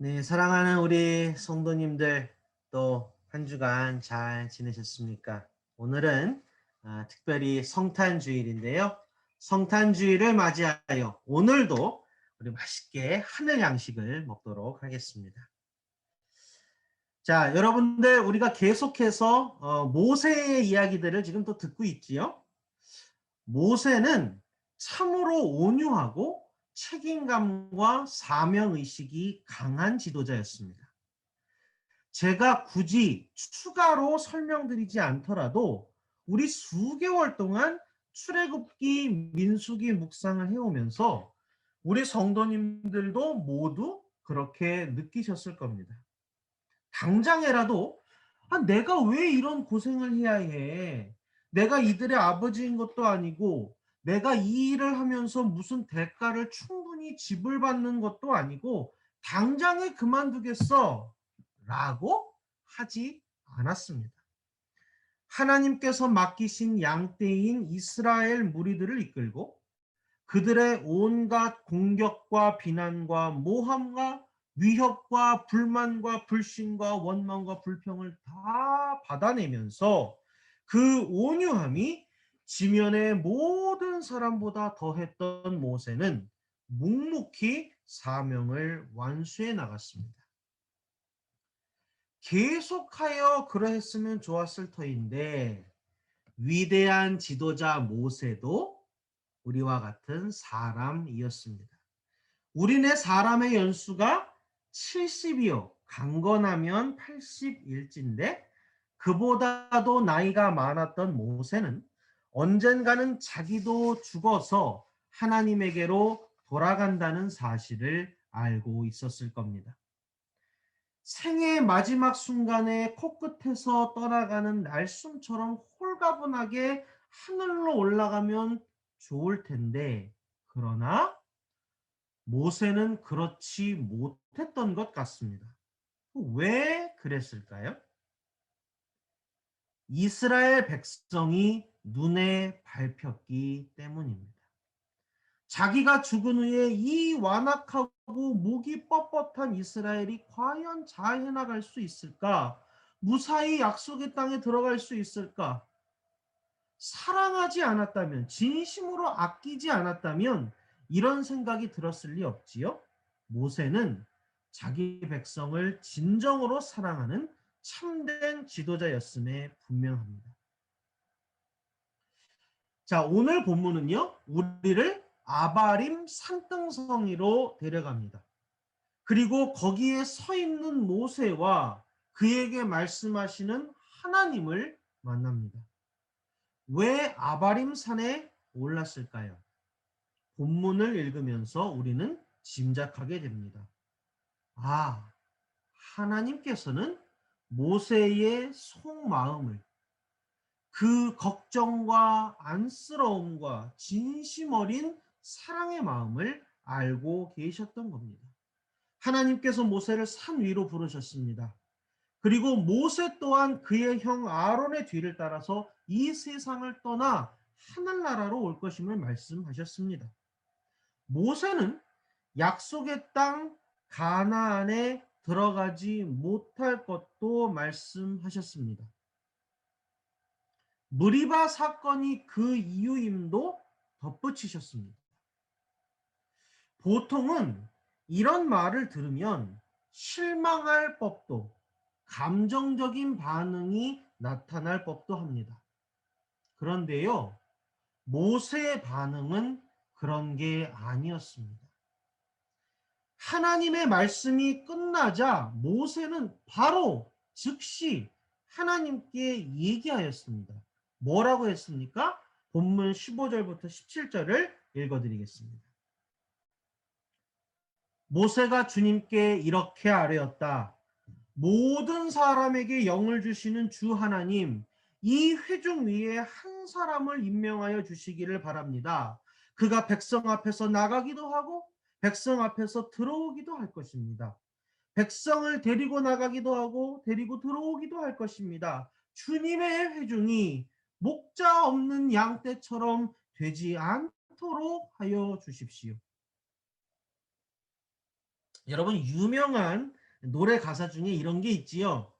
네, 사랑하는 우리 성도님들 또 한 주간 잘 지내셨습니까? 오늘은 특별히 성탄주일인데요. 성탄주일을 맞이하여 오늘도 우리 맛있게 하늘 양식을 먹도록 하겠습니다. 자, 여러분들 우리가 계속해서 모세의 이야기들을 지금 또 듣고 있지요. 모세는 참으로 온유하고 책임감과 사명의식이 강한 지도자였습니다. 제가 굳이 추가로 설명드리지 않더라도 우리 수개월 동안 출애굽기, 민수기 묵상을 해오면서 우리 성도님들도 모두 그렇게 느끼셨을 겁니다. 당장에라도 내가 왜 이런 고생을 해야 해? 내가 이들의 아버지인 것도 아니고 내가 이 일을 하면서 무슨 대가를 충분히 지불받는 것도 아니고 당장에 그만두겠어 라고 하지 않았습니다. 하나님께서 맡기신 양떼인 이스라엘 무리들을 이끌고 그들의 온갖 공격과 비난과 모함과 위협과 불만과 불신과 원망과 불평을 다 받아내면서 그 온유함이 지면의 모든 사람보다 더했던 모세는 묵묵히 사명을 완수해 나갔습니다. 계속하여 그러했으면 좋았을 터인데 위대한 지도자 모세도 우리와 같은 사람이었습니다. 우리네 사람의 연수가 70이요. 강건하면 80일진데 그보다도 나이가 많았던 모세는 언젠가는 자기도 죽어서 하나님에게로 돌아간다는 사실을 알고 있었을 겁니다. 생의 마지막 순간에 코끝에서 떠나가는 날숨처럼 홀가분하게 하늘로 올라가면 좋을 텐데, 그러나 모세는 그렇지 못했던 것 같습니다. 왜 그랬을까요? 이스라엘 백성이 눈에 밟혔기 때문입니다. 자기가 죽은 후에 이 완악하고 목이 뻣뻣한 이스라엘이 과연 잘 해나갈 수 있을까? 무사히 약속의 땅에 들어갈 수 있을까? 사랑하지 않았다면, 진심으로 아끼지 않았다면 이런 생각이 들었을 리 없지요. 모세는 자기 백성을 진정으로 사랑하는 참된 지도자였음에 분명합니다. 자, 오늘 본문은요, 우리를 아바림 산등성이로 데려갑니다. 그리고 거기에 서 있는 모세와 그에게 말씀하시는 하나님을 만납니다. 왜 아바림 산에 올랐을까요? 본문을 읽으면서 우리는 짐작하게 됩니다. 아, 하나님께서는 모세의 속마음을, 그 걱정과 안쓰러움과 진심 어린 사랑의 마음을 알고 계셨던 겁니다. 하나님께서 모세를 산 위로 부르셨습니다. 그리고 모세 또한 그의 형 아론의 뒤를 따라서 이 세상을 떠나 하늘나라로 올 것임을 말씀하셨습니다. 모세는 약속의 땅 가나안에 들어가지 못할 것도 말씀하셨습니다. 무리바 사건이 그 이유임도 덧붙이셨습니다. 보통은 이런 말을 들으면 실망할 법도, 감정적인 반응이 나타날 법도 합니다. 그런데요, 모세의 반응은 그런 게 아니었습니다. 하나님의 말씀이 끝나자 모세는 바로 즉시 하나님께 얘기하였습니다. 뭐라고 했습니까? 본문 15절부터 17절을 읽어드리겠습니다. 모세가 주님께 이렇게 아뢰었다. 모든 사람에게 영을 주시는 주 하나님, 이 회중 위에 한 사람을 임명하여 주시기를 바랍니다. 그가 백성 앞에서 나가기도 하고 백성 앞에서 들어오기도 할 것입니다. 백성을 데리고 나가기도 하고 데리고 들어오기도 할 것입니다. 주님의 회중이 목자 없는 양떼처럼 되지 않도록 하여 주십시오. 여러분 유명한 노래 가사 중에 이런 게 있지요.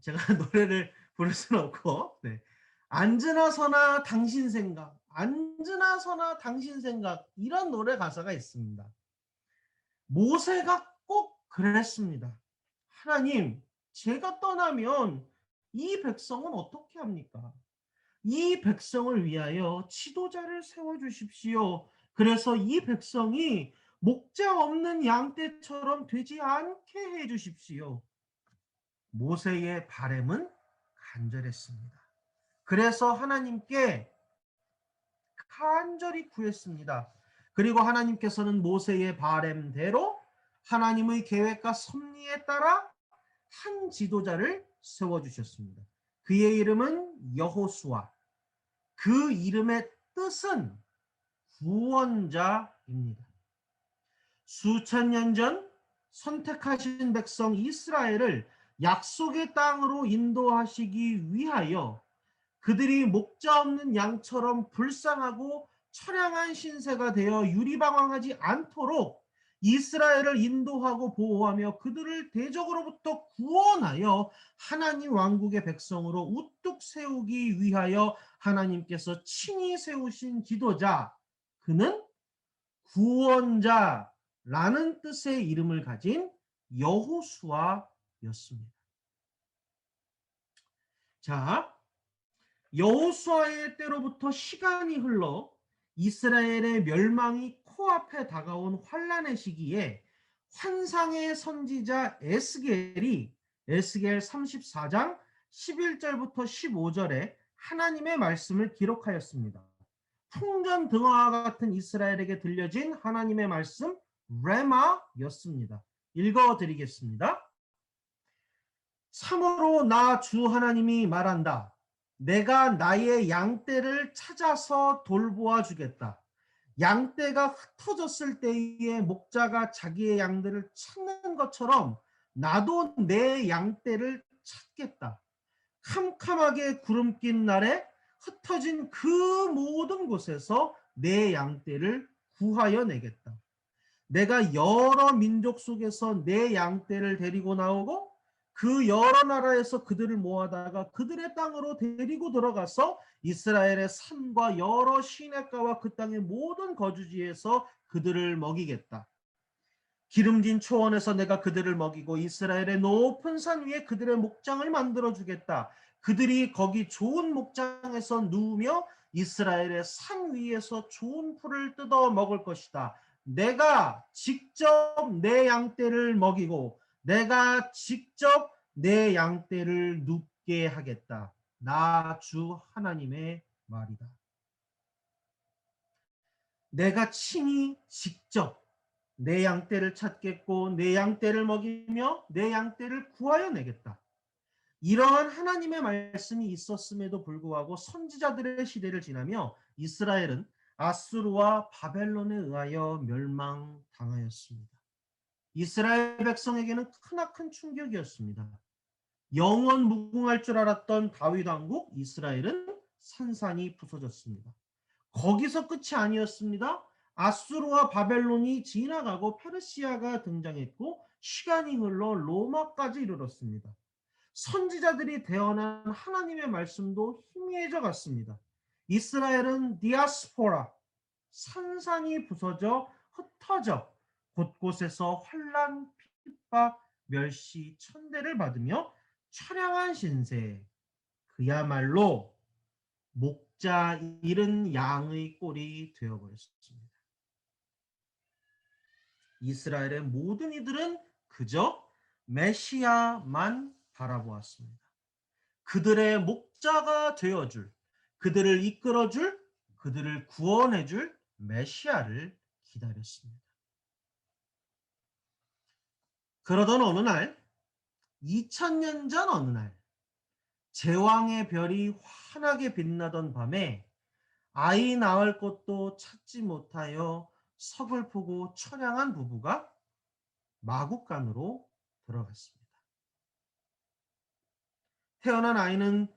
제가 노래를 부를 수는 없고, 네. 앉으나 서나 당신 생각, 앉으나 서나 당신 생각, 이런 노래 가사가 있습니다. 모세가 꼭 그랬습니다. 하나님, 제가 떠나면 이 백성은 어떻게 합니까? 이 백성을 위하여 지도자를 세워주십시오. 그래서 이 백성이 목자 없는 양떼처럼 되지 않게 해주십시오. 모세의 바램은 간절했습니다. 그래서 하나님께 간절히 구했습니다. 그리고 하나님께서는 모세의 바램대로 하나님의 계획과 섭리에 따라 한 지도자를 세워주셨습니다. 그의 이름은 여호수아. 그 이름의 뜻은 구원자입니다. 수천 년 전 선택하신 백성 이스라엘을 약속의 땅으로 인도하시기 위하여 그들이 목자 없는 양처럼 불쌍하고 처량한 신세가 되어 유리방황하지 않도록 이스라엘을 인도하고 보호하며 그들을 대적으로부터 구원하여 하나님 왕국의 백성으로 우뚝 세우기 위하여 하나님께서 친히 세우신 지도자, 그는 구원자라는 뜻의 이름을 가진 여호수아였습니다. 자, 여호수아의 때로부터 시간이 흘러 이스라엘의 멸망이 코앞에 다가온 환란의 시기에 환상의 선지자 에스겔이 에스겔 34장 11절부터 15절에 하나님의 말씀을 기록하였습니다. 풍전등화와 같은 이스라엘에게 들려진 하나님의 말씀 레마였습니다. 읽어드리겠습니다. 참으로 나 주 하나님이 말한다. 내가 나의 양떼를 찾아서 돌보아 주겠다. 양떼가 흩어졌을 때에 목자가 자기의 양들을 찾는 것처럼 나도 내 양떼를 찾겠다. 캄캄하게 구름 낀 날에 흩어진 그 모든 곳에서 내 양떼를 구하여 내겠다. 내가 여러 민족 속에서 내 양떼를 데리고 나오고 그 여러 나라에서 그들을 모아다가 그들의 땅으로 데리고 들어가서 이스라엘의 산과 여러 시냇가와 그 땅의 모든 거주지에서 그들을 먹이겠다. 기름진 초원에서 내가 그들을 먹이고 이스라엘의 높은 산 위에 그들의 목장을 만들어 주겠다. 그들이 거기 좋은 목장에서 누우며 이스라엘의 산 위에서 좋은 풀을 뜯어 먹을 것이다. 내가 직접 내 양떼를 먹이고 내가 직접 내 양떼를 눕게 하겠다. 나 주 하나님의 말이다. 내가 친히 직접 내 양떼를 찾겠고 내 양떼를 먹이며 내 양떼를 구하여 내겠다. 이러한 하나님의 말씀이 있었음에도 불구하고 선지자들의 시대를 지나며 이스라엘은 아수르와 바벨론에 의하여 멸망당하였습니다. 이스라엘 백성에게는 크나큰 충격이었습니다. 영원 무궁할 줄 알았던 다윗 왕국 이스라엘은 산산이 부서졌습니다. 거기서 끝이 아니었습니다. 아수르와 바벨론이 지나가고 페르시아가 등장했고 시간이 흘러 로마까지 이르렀습니다. 선지자들이 대언한 하나님의 말씀도 희미해져 갔습니다. 이스라엘은 디아스포라, 산산이 부서져 흩어져 곳곳에서 환난, 핍박, 멸시, 천대를 받으며 처량한 신세, 그야말로 목자 잃은 양의 꼴이 되어버렸습니다. 이스라엘의 모든 이들은 그저 메시아만 바라보았습니다. 그들의 목자가 되어줄, 그들을 이끌어줄, 그들을 구원해줄 메시아를 기다렸습니다. 그러던 어느 날, 2000년 전 어느 날, 제왕의 별이 환하게 빛나던 밤에 아이 낳을 곳도 찾지 못하여 서글프고 처량한 부부가 마국간으로 들어갔습니다. 태어난 아이는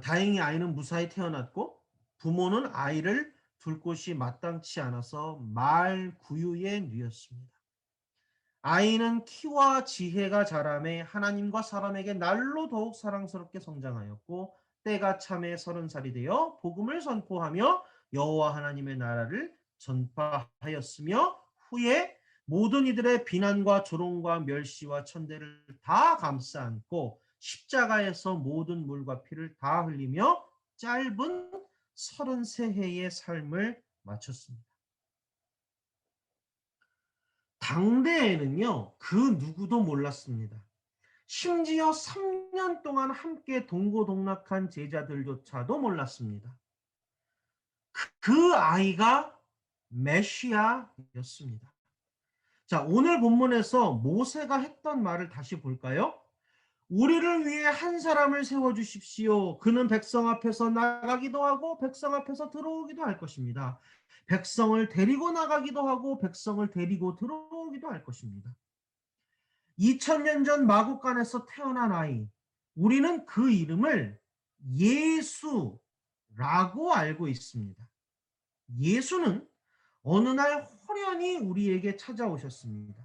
다행히 아이는 무사히 태어났고 부모는 아이를 둘 곳이 마땅치 않아서 말 구유에 누였습니다. 아이는 키와 지혜가 자라매 하나님과 사람에게 날로 더욱 사랑스럽게 성장하였고 때가 참에 30살이 되어 복음을 선포하며 여호와 하나님의 나라를 전파하였으며 후에 모든 이들의 비난과 조롱과 멸시와 천대를 다 감싸 안고 십자가에서 모든 물과 피를 다 흘리며 짧은 33해의 삶을 마쳤습니다. 당대에는요, 그 누구도 몰랐습니다. 심지어 3년 동안 함께 동고동락한 제자들조차도 몰랐습니다. 그 아이가 메시아였습니다. 자, 오늘 본문에서 모세가 했던 말을 다시 볼까요? 우리를 위해 한 사람을 세워주십시오. 그는 백성 앞에서 나가기도 하고 백성 앞에서 들어오기도 할 것입니다. 백성을 데리고 나가기도 하고 백성을 데리고 들어오기도 할 것입니다. 2000년 전 마국간에서 태어난 아이, 우리는 그 이름을 예수라고 알고 있습니다. 예수는 어느 날 호련히 우리에게 찾아오셨습니다.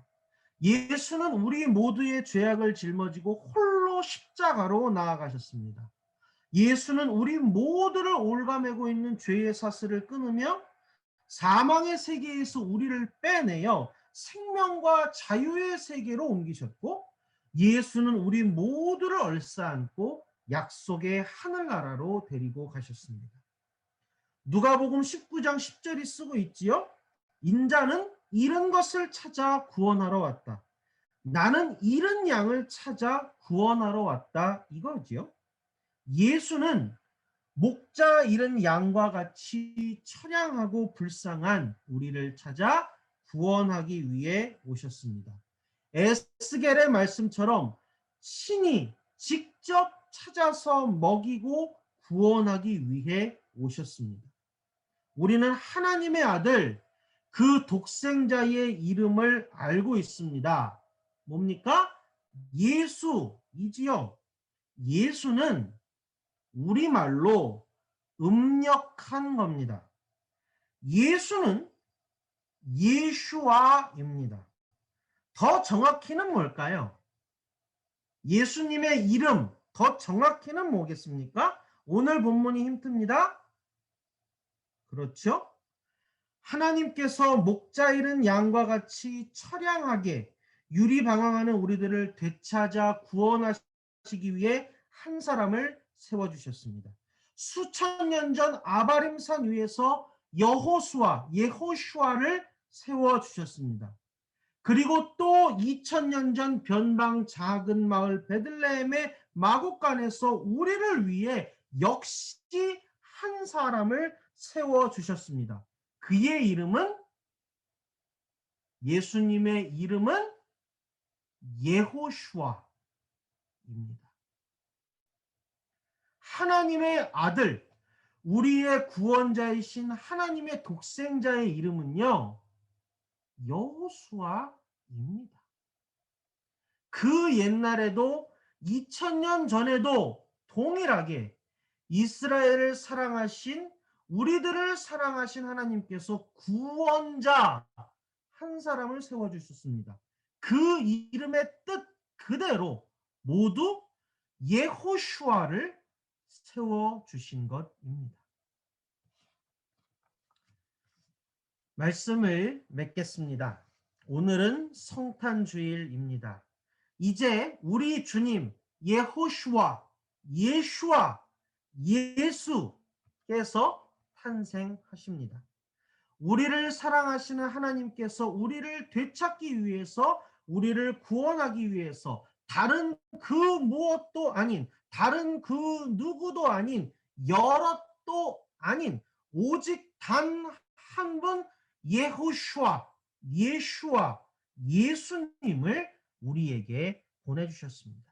예수는 우리 모두의 죄악을 짊어지고 홀로 십자가로 나아가셨습니다. 예수는 우리 모두를 올가매고 있는 죄의 사슬을 끊으며 사망의 세계에서 우리를 빼내어 생명과 자유의 세계로 옮기셨고, 예수는 우리 모두를 얼싸안고 약속의 하늘나라로 데리고 가셨습니다. 누가복음 19장 10절이 쓰고 있지요. 인자는 잃은 것을 찾아 구원하러 왔다. 나는 잃은 양을 찾아 구원하러 왔다, 이거지요. 예수는 목자 잃은 양과 같이 처량하고 불쌍한 우리를 찾아 구원하기 위해 오셨습니다. 에스겔의 말씀처럼 신이 직접 찾아서 먹이고 구원하기 위해 오셨습니다. 우리는 하나님의 아들, 그 독생자의 이름을 알고 있습니다. 뭡니까? 예수이지요. 예수는 우리말로 음력한 겁니다. 예수는 예슈아입니다. 더 정확히는 뭘까요? 예수님의 이름, 더 정확히는 뭐겠습니까? 오늘 본문이 힌트입니다. 그렇죠? 하나님께서 목자 잃은 양과 같이 처량하게 유리방황하는 우리들을 되찾아 구원하시기 위해 한 사람을 세워주셨습니다. 수천 년 전 아바림산 위에서 예호슈아를 세워주셨습니다. 그리고 또 2000년 전 변방 작은 마을 베들레헴의 마곡간에서 우리를 위해 역시 한 사람을 세워주셨습니다. 그의 이름은, 예수님의 이름은 예호슈아입니다. 하나님의 아들, 우리의 구원자이신 하나님의 독생자의 이름은요, 여호수아입니다. 그 옛날에도 2000년 전에도 동일하게 이스라엘을 사랑하신, 우리들을 사랑하신 하나님께서 구원자 한 사람을 세워주셨습니다. 그 이름의 뜻 그대로 모두 예호슈아를 세워주신 것입니다. 말씀을 맺겠습니다. 오늘은 성탄주일입니다. 이제 우리 주님 예호슈아, 예수께서 탄생하십니다. 우리를 사랑하시는 하나님께서 우리를 되찾기 위해서, 우리를 구원하기 위해서 다른 그 무엇도 아닌, 다른 그 누구도 아닌, 여럿도 아닌 오직 단 한 분 예수님을 우리에게 보내주셨습니다.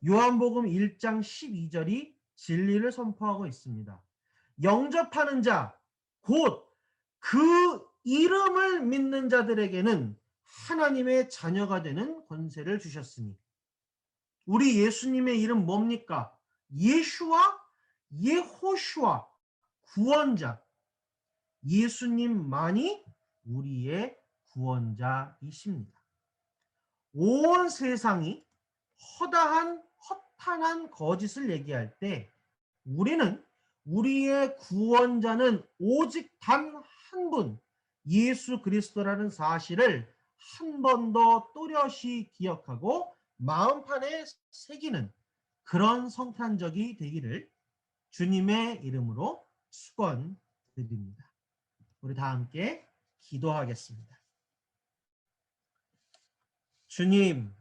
요한복음 1장 12절이 진리를 선포하고 있습니다. 영접하는 자, 곧 그 이름을 믿는 자들에게는 하나님의 자녀가 되는 권세를 주셨으니. 우리 예수님의 이름 뭡니까? 예호슈아, 구원자. 예수님만이 우리의 구원자이십니다. 온 세상이 허탄한 거짓을 얘기할 때 우리는 우리의 구원자는 오직 단 한 분, 예수 그리스도라는 사실을 한 번 더 또렷이 기억하고 마음판에 새기는 그런 성탄절이 되기를 주님의 이름으로 축원드립니다. 우리 다 함께 기도하겠습니다. 주님,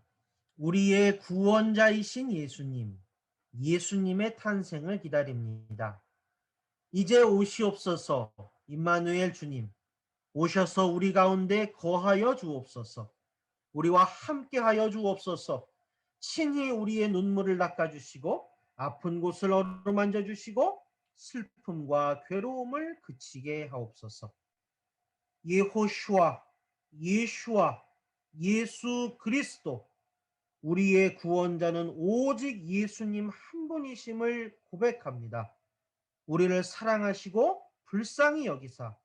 우리의 구원자이신 예수님, 예수님의 탄생을 기다립니다. 이제 오시옵소서. 임마누엘 주님, 오셔서 우리 가운데 거하여 주옵소서. 우리와 함께하여 주옵소서. 친히 우리의 눈물을 닦아주시고 아픈 곳을 어루만져 주시고 슬픔과 괴로움을 그치게 하옵소서. 예호슈아, 예슈아, 예수 그리스도, 우리의 구원자는 오직 예수님 한 분이심을 고백합니다. 우리를 사랑하시고 불쌍히 여기사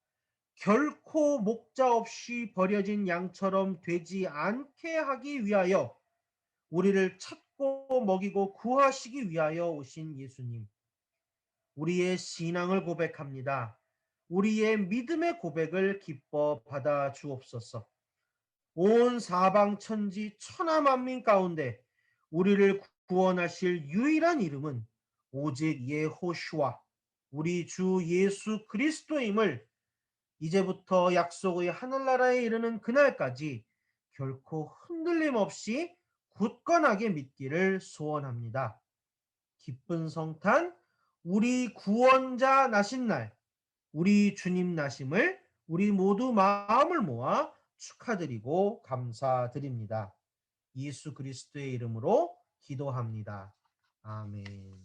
결코 목자 없이 버려진 양처럼 되지 않게 하기 위하여 우리를 찾고 먹이고 구하시기 위하여 오신 예수님. 우리의 신앙을 고백합니다. 우리의 믿음의 고백을 기뻐 받아 주옵소서. 온 사방 천지 천하 만민 가운데 우리를 구원하실 유일한 이름은 오직 예호슈아, 우리 주 예수 그리스도임을 이제부터 약속의 하늘나라에 이르는 그날까지 결코 흔들림 없이 굳건하게 믿기를 소원합니다. 기쁜 성탄, 우리 구원자 나신 날, 우리 주님 나심을 우리 모두 마음을 모아 축하드리고 감사드립니다. 예수 그리스도의 이름으로 기도합니다. 아멘.